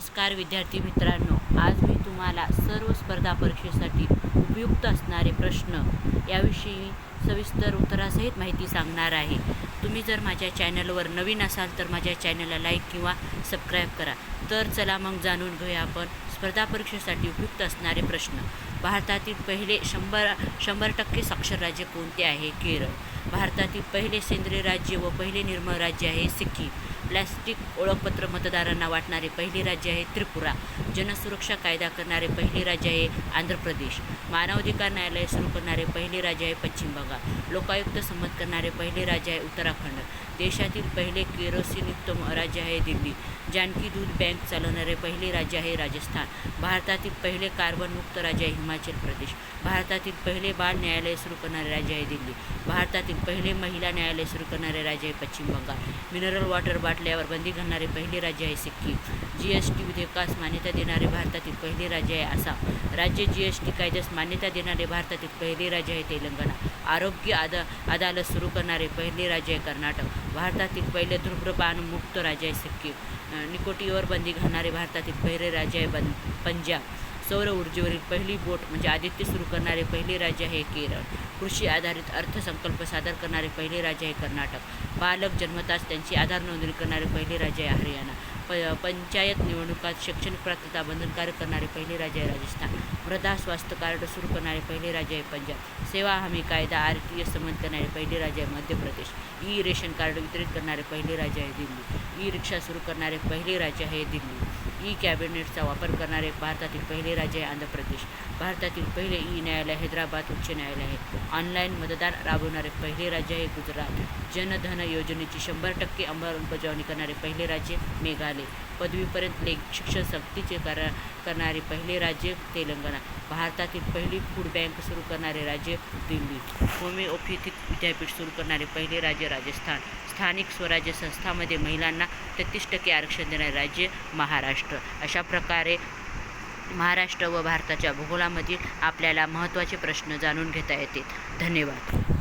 नमस्कार विद्यार्थी मित्रांनो, आज मी तुम्हाला सर्व स्पर्धा परीक्षेसाठी उपयुक्त असणारे प्रश्न याविषयी सविस्तर उत्तरासहित माहिती सांगणार आहे. तुम्ही जर माझ्या चॅनलवर नवीन असाल तर माझ्या चॅनलला लाईक किंवा सबस्क्राईब करा. तर चला मग जाणून घेऊया आपण स्पर्धा परीक्षेसाठी उपयुक्त असणारे प्रश्न. भारतातील पहिले 100% साक्षर राज्य कोणते आहे? केरळ. भारतातील पहिले सेंद्रिय राज्य व पहिले निर्मळ राज्य आहे सिक्कीम. प्लॅस्टिक ओळखपत्र मतदारांना वाटणारे पहिले राज्य आहे त्रिपुरा. जनसुरक्षा कायदा करणारे पहिले राज्य आहे आंध्र प्रदेश. मानवाधिकार न्यायालय सुरू करणारे पहिले राज्य आहे पश्चिम बंगाल. लोकायुक्त संमत करणारे पहिले राज्य आहे उत्तराखंड. देशातील पहिले केरोसिनयुक्त राज्य आहे दिल्ली. जानकी दूध बँक चालवणारे पहिले राज्य आहे राजस्थान. भारतातील पहिले कार्बनमुक्त राज्य आहे हिमाचल प्रदेश. भारतातील पहिले बाल न्यायालय सुरू करणारे राज्य आहे दिल्ली. भारतातील पहिले महिला न्यायालय सुरू करणारे राज्य आहे पश्चिम बंगाल. मिनरल वॉटर बाटल्यावर बंदी घालणारे पहिले राज्य आहे सिक्कीम. GST विधेयकास मान्यता देणारे भारतातील पहिले राज्य आहे आसाम. राज्य GST कायद्यास मान्यता देणारे भारतातील पहिले राज्य आहे तेलंगणा. आरोग्य अदालत सुरू करणारे पहिले राज्य आहे कर्नाटक. भारतातील पहिले धूम्रपान मुक्त राज्य आहे सिक्कीम. निकोटीवर बंदी घालणारे भारतातील पहिले राज्य आहे पंजाब. सौर ऊर्जेवरील पहिली बोट म्हणजे आदित्य सुरू करणारे पहिले राज्य आहे केरळ. कृषी आधारित अर्थसंकल्प सादर करणारे पहिले राज्य आहे कर्नाटक. बालक जन्मताच त्यांची आधार नोंदणी करणारे पहिले राज्य आहे हरियाणा. पंचायत निवडणुकात शैक्षणिक पात्रता बंधनकारक करणारे पहिले राज्य आहे राजस्थान. मृदा स्वास्थ्य कार्ड सुरू करणारे पहिले राज्य आहे पंजाब. सेवा हमी कायदा RTS संमत करणारे पहिले राज्य आहे मध्य प्रदेश. रेशन कार्ड वितरित करणारे पहिले राज्य आहे दिल्ली. रिक्षा सुरू करणारे पहिले राज्य आहे दिल्ली. कॅबिनेटचा वापर करणारे भारतातील पहिले राज्य आहे आंध्र प्रदेश. भारतातील पहिले न्यायालय हैदराबाद उच्च न्यायालय आहे. ऑनलाईन मतदान राबवणारे पहिले राज्य आहे गुजरात. जनधन योजनेची 100% अंमलबजावणी करणारे पहिले राज्य मेघालय. पदवीपर्यंत शिक्षण सक्तीचे करणारे पहिले राज्य तेलंगणा. भारतातील पहिली फूड बँक सुरू करणारे राज्य दिल्ली. होमिओपॅथिक विद्यापीठ सुरू करणारे पहिले राज्य राजस्थान. स्थानिक स्वराज्य संस्थांमध्ये महिलांना 33% आरक्षण देणारे राज्य महाराष्ट्र. अशा प्रकारे महाराष्ट्र व भारताच्या भूगोलामधील आपल्याला महत्त्वाचे प्रश्न जाणून घेता येतील. धन्यवाद.